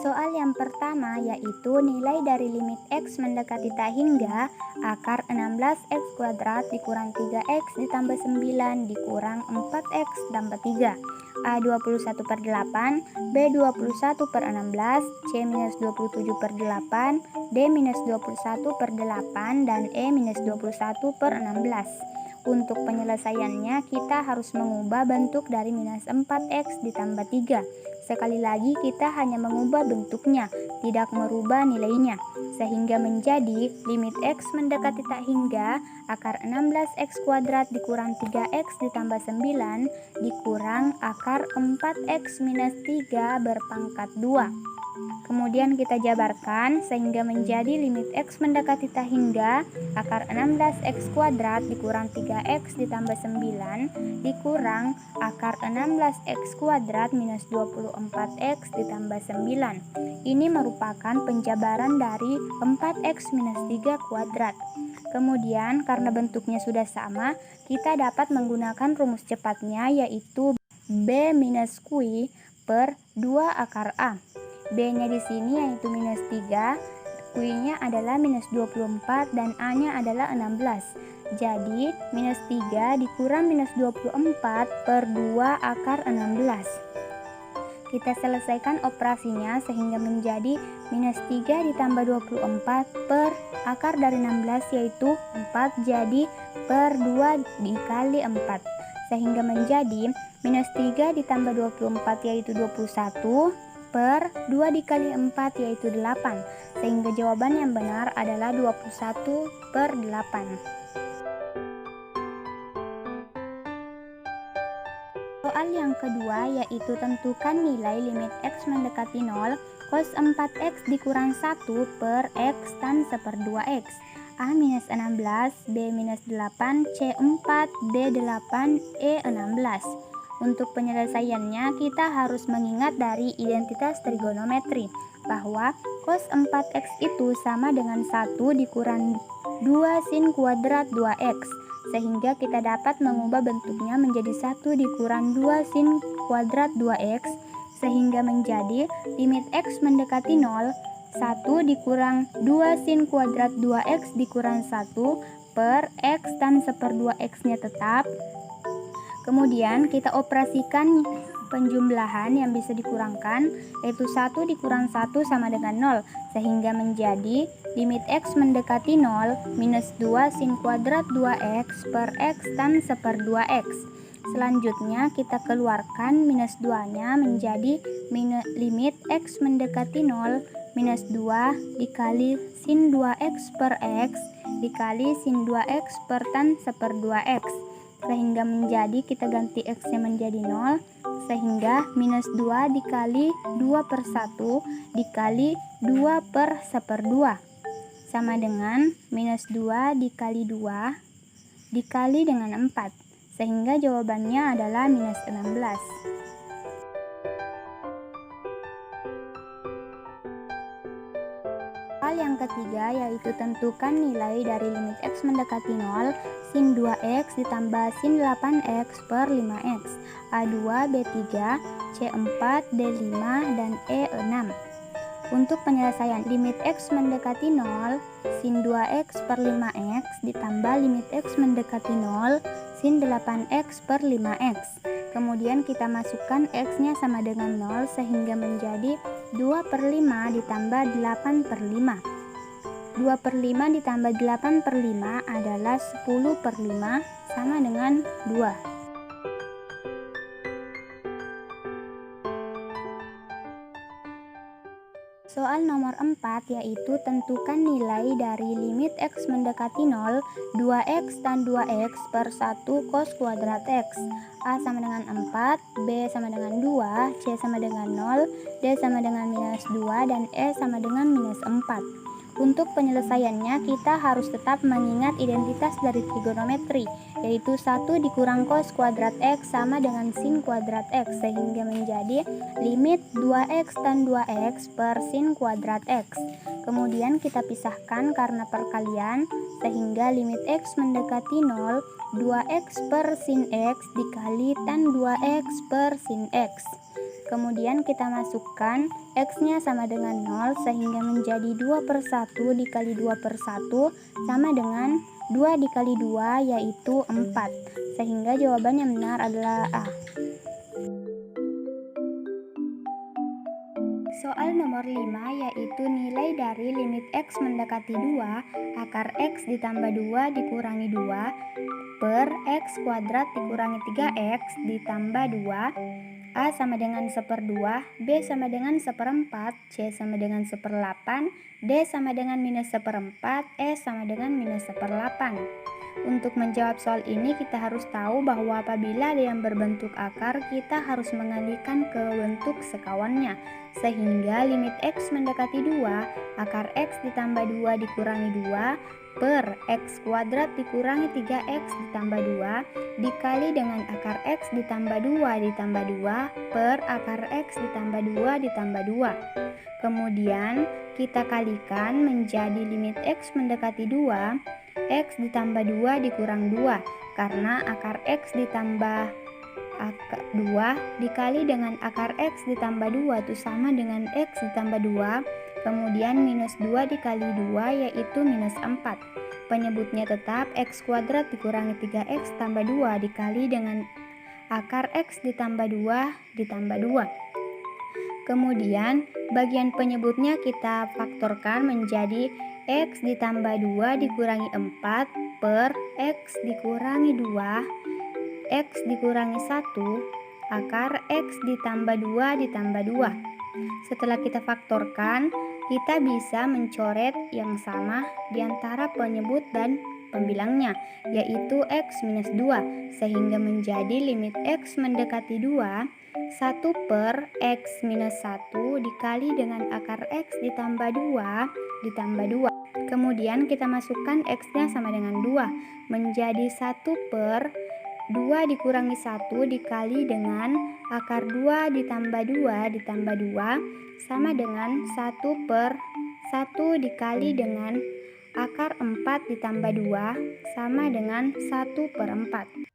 Soal yang pertama yaitu nilai dari limit X mendekati tak hingga akar 16X kuadrat dikurang 3X ditambah 9 dikurang 4X tambah 3. A 21/8, B 21/16, C minus 27/8, D minus 21/8, dan E minus 21/16. Untuk penyelesaiannya kita harus mengubah bentuk dari minus 4X ditambah 3. Sekali lagi kita hanya mengubah bentuknya, tidak merubah nilainya, sehingga menjadi limit X mendekati tak hingga akar 16X kuadrat dikurang 3X ditambah 9 dikurang akar 4X minus 3 berpangkat 2. Kemudian kita jabarkan sehingga menjadi limit X mendekati tak hingga akar 16X kuadrat dikurang 3X ditambah 9 dikurang akar 16X kuadrat minus 24X ditambah 9. Ini merupakan penjabaran dari 4X minus 3 kuadrat. Kemudian karena bentuknya sudah sama, kita dapat menggunakan rumus cepatnya yaitu B minus Q per 2 akar A. B-nya di sini yaitu minus 3, Q-nya adalah minus 24, dan A-nya adalah 16. Jadi, minus 3 dikurang minus 24 per 2 akar 16. Kita selesaikan operasinya sehingga menjadi minus 3 ditambah 24 per akar dari 16 yaitu 4, jadi per 2 dikali 4. Sehingga menjadi minus 3 ditambah 24 yaitu 21 per 2 dikali 4 yaitu 8, sehingga jawaban yang benar adalah 21/8. Soal yang kedua yaitu tentukan nilai limit X mendekati 0 cos 4X dikurang 1 per X tan 1/2X. A minus 16, B minus 8, C 4, D 8, E 16. Untuk penyelesaiannya kita harus mengingat dari identitas trigonometri bahwa cos 4X itu sama dengan 1 dikurang 2 sin kuadrat 2X, sehingga kita dapat mengubah bentuknya menjadi 1 dikurang 2 sin kuadrat 2X, sehingga menjadi limit X mendekati 0 1 dikurang 2 sin kuadrat 2X dikurang 1 per X tan 1/2X nya tetap. Kemudian kita operasikan penjumlahan yang bisa dikurangkan, yaitu 1 dikurang 1 sama dengan 0, sehingga menjadi limit X mendekati 0 minus 2 sin kuadrat 2X per X tan 1/2X. Selanjutnya kita keluarkan minus 2 nya menjadi limit X mendekati 0 minus 2 dikali sin 2X per X dikali sin 2X per tan 1/2X, sehingga menjadi kita ganti X nya menjadi 0, sehingga minus 2 dikali 2/1 dikali 2/1/2 sama dengan minus 2 dikali 2 dikali dengan 4, sehingga jawabannya adalah minus 16. Soal yang ketiga yaitu tentukan nilai dari limit X mendekati 0 sin 2X ditambah sin 8X per 5X. A2, B3, C4, D5, dan E6. Untuk penyelesaian limit X mendekati 0 sin 2X per 5X ditambah limit X mendekati 0 sin 8X per 5X. Kemudian kita masukkan X nya sama dengan 0 sehingga menjadi 2/5 ditambah 8/5. 2/5 ditambah 8/5 adalah 10/5 sama dengan 2. Soal nomor 4 yaitu tentukan nilai dari limit X mendekati 0 2X tan 2X per 1 cos kuadrat X. A sama dengan 4, B sama dengan 2, C sama dengan 0, D sama dengan minus 2, dan E sama dengan minus 4. Untuk penyelesaiannya kita harus tetap mengingat identitas dari trigonometri, yaitu 1 dikurang cos kuadrat X sama dengan sin kuadrat X, sehingga menjadi limit 2X tan 2X per sin kuadrat X. Kemudian kita pisahkan karena perkalian, sehingga limit X mendekati 0 2X per sin X dikali tan 2X per sin X. Kemudian kita masukkan X-nya sama dengan 0 sehingga menjadi 2/1 dikali 2/1 sama dengan 2 dikali 2 yaitu 4. Sehingga jawaban yang benar adalah A. Soal nomor 5 yaitu nilai dari limit X mendekati 2 akar X ditambah 2 dikurangi 2 per X kuadrat dikurangi 3X ditambah 2. A sama dengan 1/2, B sama dengan 1/4, C sama dengan 1/8, D sama dengan -1/4, E sama dengan -1/8. Untuk menjawab soal ini kita harus tahu bahwa apabila ada yang berbentuk akar, kita harus mengalihkan ke bentuk sekawannya. Sehingga limit X mendekati 2, akar X ditambah 2 dikurangi 2 per X kuadrat dikurangi 3X ditambah 2 dikali dengan akar X ditambah 2 ditambah 2 per akar X ditambah 2 ditambah 2. Kemudian kita kalikan menjadi limit X mendekati 2, X ditambah 2 dikurang 2 karena akar X ditambah 2 dikali dengan akar X ditambah 2 itu sama dengan X ditambah 2. Kemudian minus 2 dikali 2 yaitu -4. Penyebutnya tetap X kuadrat dikurangi 3X tambah 2 dikali dengan akar X ditambah 2 ditambah 2. Kemudian bagian penyebutnya kita faktorkan menjadi X ditambah 2 dikurangi 4 per X dikurangi 2 X dikurangi 1 akar X ditambah 2 ditambah 2. Setelah kita faktorkan, kita bisa mencoret yang sama di antara penyebut dan pembilangnya, yaitu X minus 2, sehingga menjadi limit X mendekati 2, 1 per X minus 1 dikali dengan akar X ditambah 2 ditambah 2. Kemudian kita masukkan X-nya sama dengan 2, menjadi 1 per 2 dikurangi 1 dikali dengan akar 2 ditambah 2 ditambah 2 sama dengan 1 per 1 dikali dengan akar 4 ditambah 2 sama dengan 1/4.